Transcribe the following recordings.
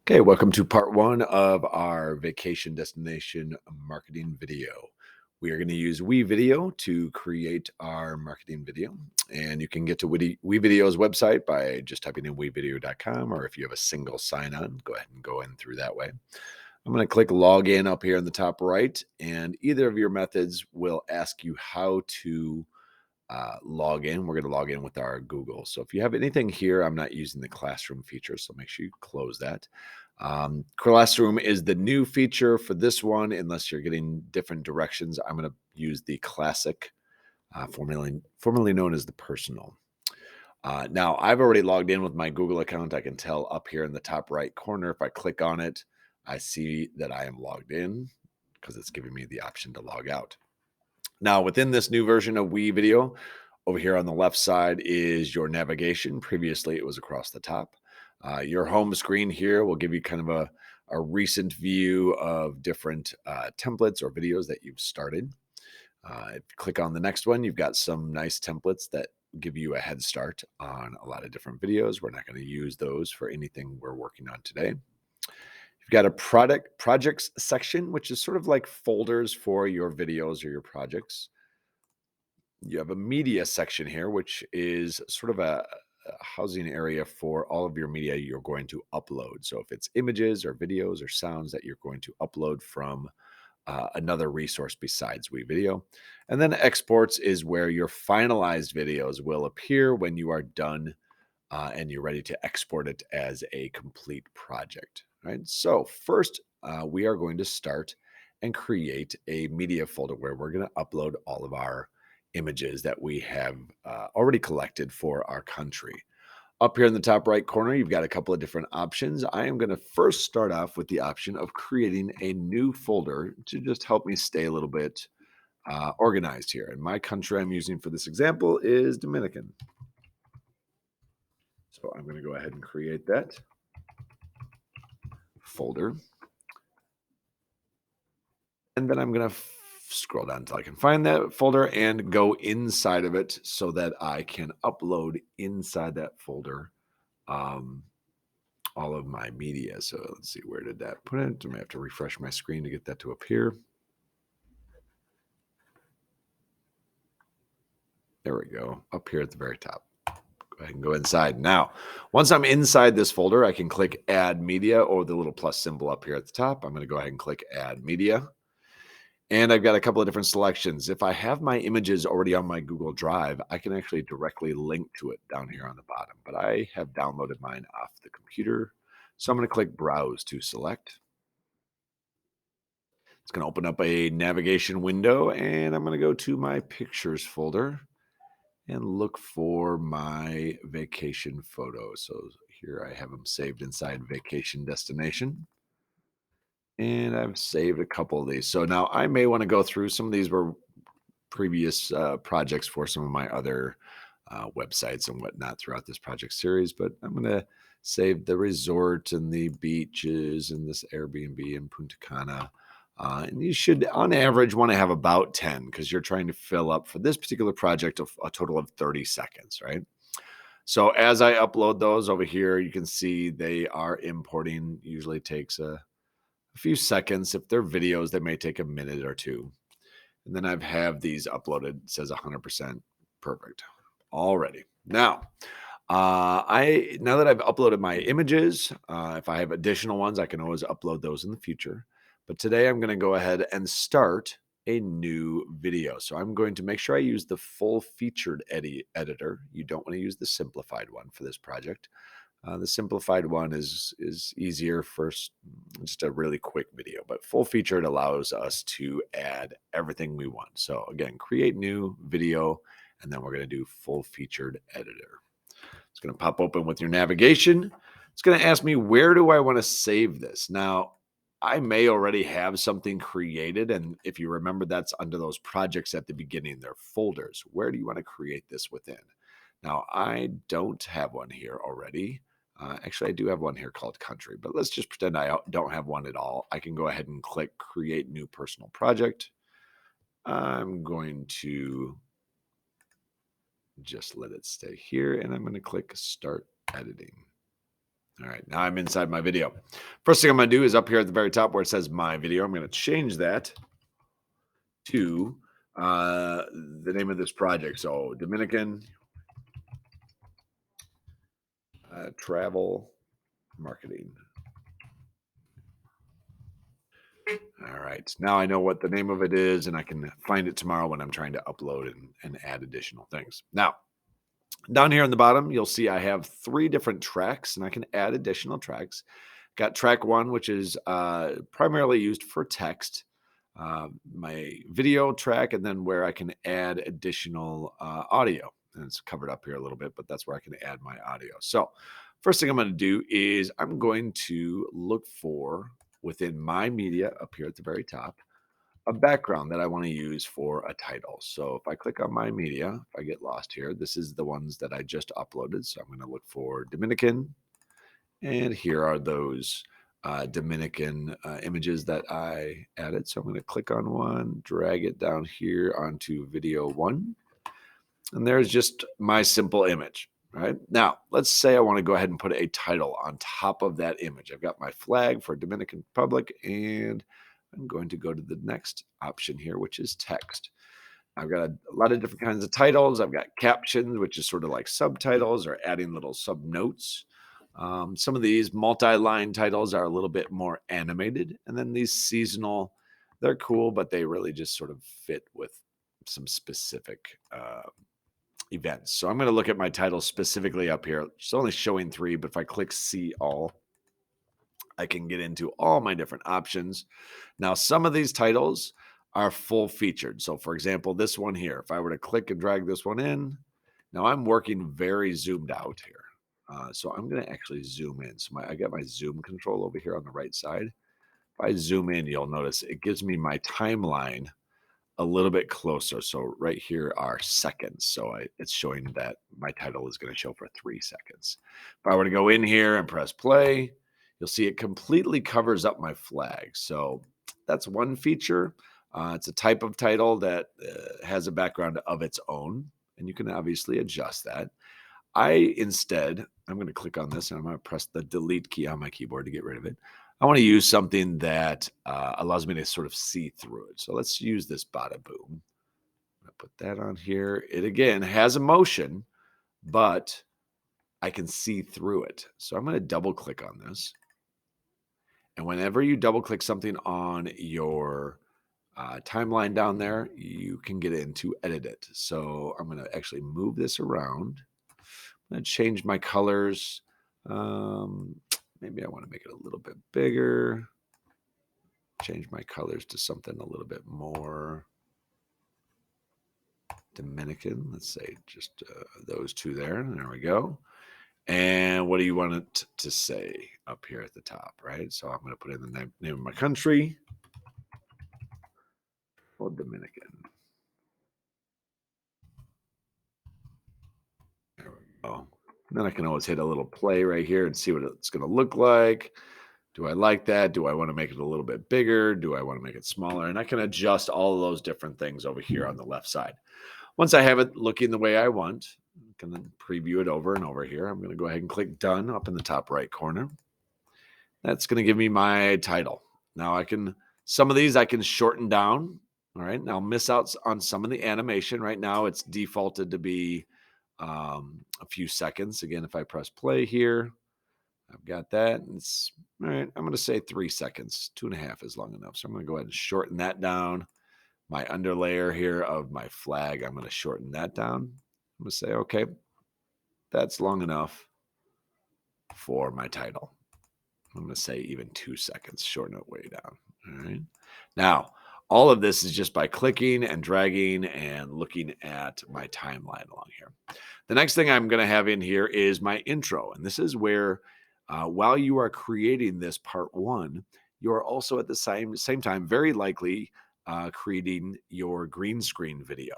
Okay, welcome to part one of our vacation destination marketing video. We are going to use WeVideo to create our marketing video. And you can get to WeVideo's website by just typing in wevideo.com, or if you have a single sign on, go ahead and go in through that way. I'm going to click login up here in the top right, and either of your methods will ask you how to log in. We're going to log in with our Google. So if you have anything here, I'm not using the classroom feature, so make sure you close that. Classroom is the new feature for this one, unless you're getting different directions. I'm going to use the classic, formerly known as the personal. Now, I've already logged in with my Google account. I can tell up here in the top right corner, if I click on it, I see that I am logged in because it's giving me the option to log out. Now, within this new version of WeVideo, over here on the left side is your navigation. Previously, it was across the top. Your home screen here will give you kind of a recent view of different templates or videos that you've started. If you click on the next one, you've got some nice templates that give you a head start on a lot of different videos. We're not going to use those for anything we're working on today. You've got a projects section, which is sort of like folders for your videos or your projects. You have a media section here, which is sort of a housing area for all of your media you're going to upload. So if it's images or videos or sounds that you're going to upload from another resource besides WeVideo. And then exports is where your finalized videos will appear when you are done and you're ready to export it as a complete project. Right. So first, we are going to start and create a media folder where we're going to upload all of our images that we have already collected for our country. Up here in the top right corner, you've got a couple of different options. I am going to first start off with the option of creating a new folder to just help me stay a little bit organized here. And my country I'm using for this example is Dominican. So I'm going to go ahead and create that folder. And then I'm going to scroll down until I can find that folder and go inside of it so that I can upload inside that folder um, all of my media. So let's see, where did that put it? I may have to refresh my screen to get that to appear. There we go, up here at the very top. Go ahead and go inside. Now, once I'm inside this folder, I can click Add Media or the little plus symbol up here at the top. I'm going to go ahead and click Add Media. And I've got a couple of different selections. If I have my images already on my Google Drive, I can actually directly link to it down here on the bottom. But I have downloaded mine off the computer. So I'm going to click Browse to select. It's going to open up a navigation window, and I'm going to go to my Pictures folder and look for my vacation photos. So here I have them saved inside Vacation Destination. And I've saved a couple of these. So now I may want to go through some of these were previous projects for some of my other websites and whatnot throughout this project series, but I'm going to save the resort and the beaches and this Airbnb in Punta Cana. And you should, on average, want to have about 10 because you're trying to fill up for this particular project a total of 30 seconds, right? So as I upload those over here, you can see they are importing. Usually takes a few seconds. If they're videos, they may take a minute or two. And then I've have these uploaded. It says 100% perfect already. Now, now that I've uploaded my images, if I have additional ones, I can always upload those in the future. But today I'm going to go ahead and start a new video. So I'm going to make sure I use the full featured editor. You don't want to use the simplified one for this project. The simplified one is easier for just a really quick video, but full featured allows us to add everything we want. So again, create new video, and then we're going to do full featured editor. It's going to pop open with your navigation. It's going to ask me, where do I want to save this? Now, I may already have something created, and if you remember, that's under those projects at the beginning, they're folders. Where do you want to create this within? Now, I don't have one here already. Actually, I do have one here called country, but let's just pretend I don't have one at all. I can go ahead and click create new personal project. I'm going to just let it stay here, and I'm going to click start editing. All right, now I'm inside my video. First thing I'm going to do is up here at the very top where it says my video, I'm going to change that to the name of this project. So Dominican travel marketing. All right. Now I know what the name of it is, and I can find it tomorrow when I'm trying to upload and add additional things. Now, down here on the bottom, you'll see I have 3 different tracks, and I can add additional tracks. Got track 1, which is primarily used for text, my video track, and then where I can add additional audio. And it's covered up here a little bit, but that's where I can add my audio. So, first thing I'm going to do is I'm going to look for within my media up here at the very top a background that I want to use for a title. So if I click on my media, if I get lost here, this is the ones that I just uploaded. So I'm going to look for Dominican, and here are those Dominican images that I added. So I'm going to click on one, drag it down here onto video 1, and there's just my simple image. Right now, let's say I want to go ahead and put a title on top of that image. I've got my flag for Dominican Republic, and I'm going to go to the next option here, which is text. I've got a lot of different kinds of titles. I've got captions, which is sort of like subtitles or adding little sub notes. Some of these multi-line titles are a little bit more animated, and then these seasonal, they're cool, but they really just sort of fit with some specific events. So I'm going to look at my titles specifically up here. It's only showing 3, but if I click see all, I can get into all my different options. Now, some of these titles are full featured. So for example, this one here, if I were to click and drag this one in, now I'm working very zoomed out here. So I'm going to actually zoom in. So I got my zoom control over here on the right side. If I zoom in, you'll notice it gives me my timeline a little bit closer. So right here are seconds. So it's showing that my title is going to show for 3 seconds. If I were to go in here and press play, you'll see it completely covers up my flag. So that's one feature. It's a type of title that has a background of its own, and you can obviously adjust that. I'm going to click on this and I'm going to press the delete key on my keyboard to get rid of it. I want to use something that allows me to sort of see through it. So let's use this bada boom. I'm going to put that on here. It again has a motion, but I can see through it. So I'm going to double click on this. And whenever you double click something on your timeline down there, you can get in to edit it. So I'm going to actually move this around. I'm going to change my colors. Maybe I want to make it a little bit bigger. Change my colors to something a little bit more Dominican. Let's say just those 2 there. There we go. And what do you want it to say up here at the top, right? So I'm going to put in the name of my country. Oh, Dominican. There we go. And then I can always hit a little play right here and see what it's going to look like. Do I like that? Do I want to make it a little bit bigger? Do I want to make it smaller? And I can adjust all of those different things over here on the left side. Once I have it looking the way I want, I can then preview it over and over here. I'm going to go ahead and click done up in the top right corner. That's going to give me my title. Now some of these I can shorten down. All right. Now miss out on some of the animation. Right now it's defaulted to be a few seconds. Again, if I press play here, I've got that. And it's all right. I'm going to say 3 seconds. 2.5 is long enough. So I'm going to go ahead and shorten that down. My underlayer here of my flag, I'm going to shorten that down. I'm going to say, okay, that's long enough for my title. I'm going to say even 2 seconds, shorten it way down. All right. Now, all of this is just by clicking and dragging and looking at my timeline along here. The next thing I'm going to have in here is my intro. And this is where, while you are creating this part 1, you are also at the same time very likely creating your green screen video,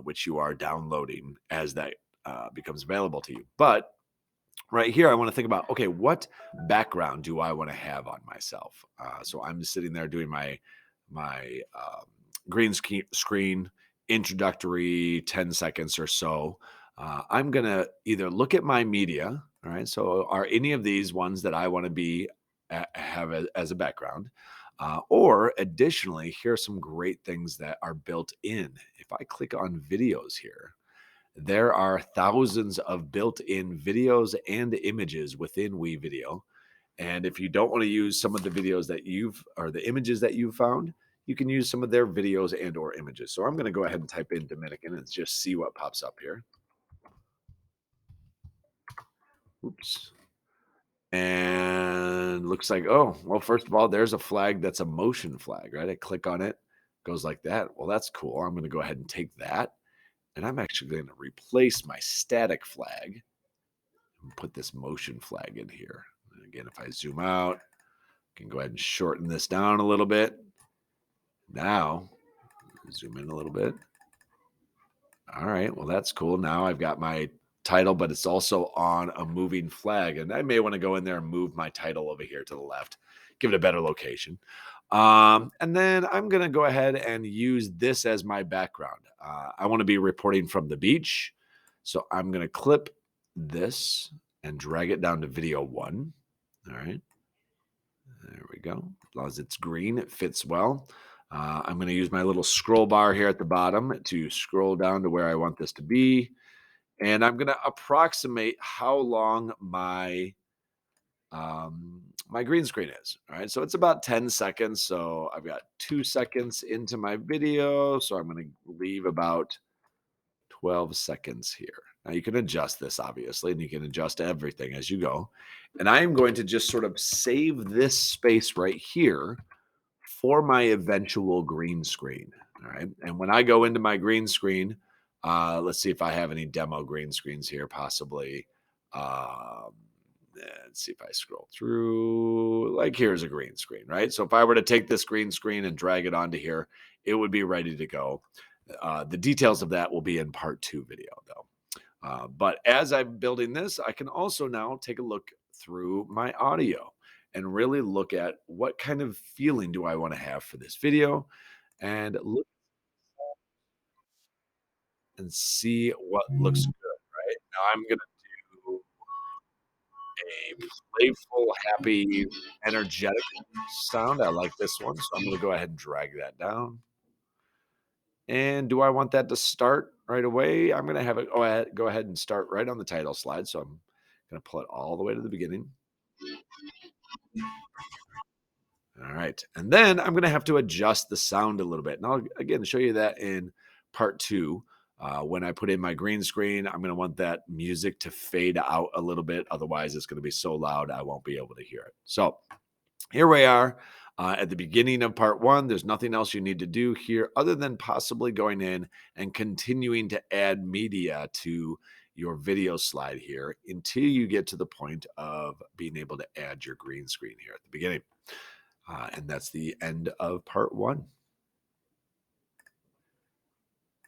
which you are downloading as that becomes available to you. But right here, I want to think about, okay, what background do I want to have on myself? So I'm sitting there doing my green screen introductory 10 seconds or so. I'm going to either look at my media All right. So are any of these ones that I want to be have as a background? Or additionally, here are some great things that are built in. If I click on videos here, there are thousands of built-in videos and images within WeVideo. And if you don't want to use some of the videos that you've or the images that you've found, you can use some of their videos and or images. So I'm going to go ahead and type in Dominican and just see what pops up here. Oops. And looks like, oh, well, first of all, there's a flag that's a motion flag, right? I click on it, goes like that. Well, that's cool. I'm going to go ahead and take that. And I'm actually going to replace my static flag and put this motion flag in here. And again, if I zoom out, I can go ahead and shorten this down a little bit. Now, zoom in a little bit. All right. Well, that's cool. Now I've got my title, but it's also on a moving flag. And I may want to go in there and move my title over here to the left, give it a better location. And then I'm going to go ahead and use this as my background. I want to be reporting from the beach. So I'm going to clip this and drag it down to video 1. All right. There we go. As long as it's green, it fits well. I'm going to use my little scroll bar here at the bottom to scroll down to where I want this to be. And I'm going to approximate how long my green screen is. All right. So it's about 10 seconds. So I've got 2 seconds into my video. So I'm going to leave about 12 seconds here. Now you can adjust this obviously, and you can adjust everything as you go. And I am going to just sort of save this space right here for my eventual green screen. All right. And when I go into my green screen, let's see if I have any demo green screens here, possibly. Um, let's see if I scroll through. Like, here's a green screen, right? So if I were to take this green screen and drag it onto here, it would be ready to go. The details of that will be in part 2 video, though. But as I'm building this, I can also now take a look through my audio and really look at what kind of feeling do I want to have for this video and look and see what looks good, right? Now I'm going to do a playful, happy, energetic sound. I like this one. So I'm going to go ahead and drag that down. And do I want that to start right away? I'm going to have it go ahead and start right on the title slide. So I'm going to pull it all the way to the beginning. All right. And then I'm going to have to adjust the sound a little bit. And I'll, again, show you that in part 2. When I put in my green screen, I'm going to want that music to fade out a little bit. Otherwise, it's going to be so loud, I won't be able to hear it. So here we are at the beginning of part 1. There's nothing else you need to do here other than possibly going in and continuing to add media to your video slide here until you get to the point of being able to add your green screen here at the beginning. And that's the end of part 1.